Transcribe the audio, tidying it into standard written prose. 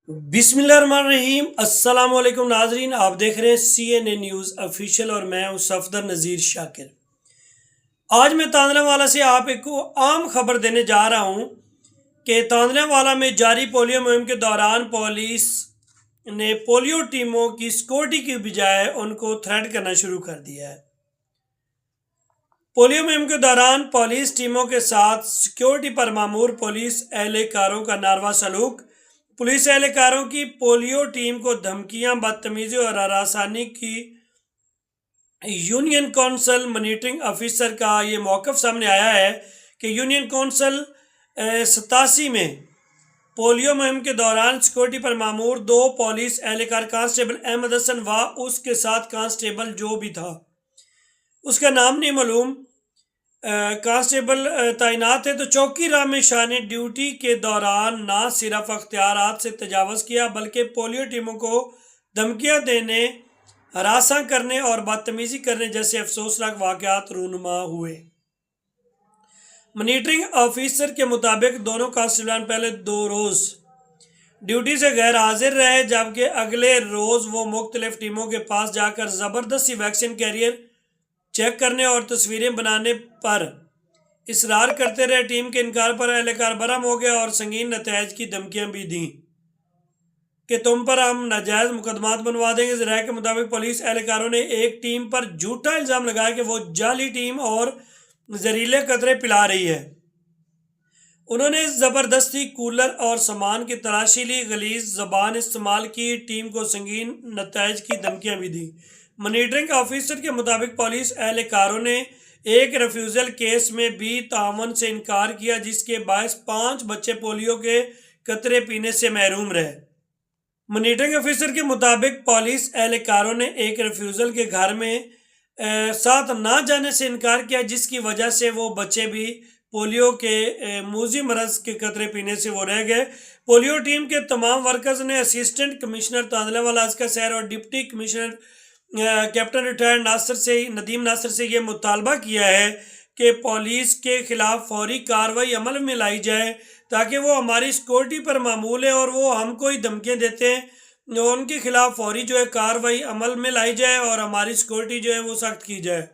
بسم اللہ الرحمن الرحیم۔ السلام علیکم ناظرین، آپ دیکھ رہے ہیں CNN نیوز افیشل اور میں ہوں صفدر نذیر شاکر۔ آج میں تاندلہ والا سے آپ ایک عام خبر دینے جا رہا ہوں کہ تاندلہ والا میں جاری پولیو مہم کے دوران پولیس نے پولیو ٹیموں کی سیکورٹی کی بجائے ان کو تھریٹ کرنا شروع کر دیا ہے۔ پولیو مہم کے دوران پولیس ٹیموں کے ساتھ سیکورٹی پر مامور پولیس اہلکاروں کا ناروا سلوک، پولیس اہلکاروں کی پولیو ٹیم کو دھمکیاں، بدتمیزی اور ہراسانی کی یونین کونسل مانیٹرنگ آفیسر کا یہ موقف سامنے آیا ہے کہ یونین کونسل 87 میں پولیو مہم کے دوران سیکورٹی پر مامور 2 پولیس اہلکار کانسٹیبل احمد حسن و اس کے ساتھ کانسٹیبل جو بھی تھا، اس کا نام نہیں معلوم، کانسٹیبل تعینات ہے، تو چوکی راہ میں شان ڈیوٹی کے دوران نہ صرف اختیارات سے تجاوز کیا بلکہ پولیو ٹیموں کو دھمکیاں دینے، ہراساں کرنے اور بدتمیزی کرنے جیسے افسوسناک واقعات رونما ہوئے۔ مانیٹرنگ آفیسر کے مطابق دونوں کانسٹیبلان پہلے 2 روز ڈیوٹی سے غیر حاضر رہے، جبکہ اگلے روز وہ مختلف ٹیموں کے پاس جا کر زبردستی ویکسین کیریئر چیک کرنے اور تصویریں بنانے پر اصرار کرتے رہے۔ ٹیم کے انکار پر اہلکار برہم ہو گیا اور سنگین نتائج کی دھمکیاں بھی دیں کہ تم پر ہم ناجائز مقدمات بنوا دیں گے۔ ذرائع کے مطابق پولیس اہلکاروں نے ایک ٹیم پر جھوٹا الزام لگایا کہ وہ جعلی ٹیم اور زہریلے قطرے پلا رہی ہے۔ انہوں نے زبردستی کولر اور سامان کی تلاشی لی، غلیظ زبان استعمال کی، ٹیم کو سنگین نتائج کی دھمکیاں بھی دیں۔ مانیٹرنگ آفیسر کے مطابق پولیس اہلکاروں نے ایک ریفیوزل کیس میں بھی تعاون سے انکار کیا جس کے باعث 5 بچے پولیو کے قطرے پینے سے محروم رہے۔ مانیٹرنگ آفیسر کے مطابق پولیس اہلکاروں نے ایک ریفیوزل کے گھر میں ساتھ نہ جانے سے انکار کیا جس کی وجہ سے وہ بچے بھی پولیو کے موذی مرض کے قطرے پینے سے وہ رہ گئے۔ پولیو ٹیم کے تمام ورکرز نے اسسٹنٹ کمشنر تاندلہ والا ازکا سیر اور deputy commissioner captain retired Nadeem Nasir سے یہ مطالبہ کیا ہے کہ پولیس کے خلاف فوری کارروائی عمل میں لائی جائے تاکہ وہ ہماری سیکورٹی پر معمول ہے اور وہ ہم کو ہی دھمکیاں دیتے ہیں، ان کے خلاف فوری کارروائی عمل میں لائی جائے اور ہماری سیکورٹی وہ سخت کی جائے۔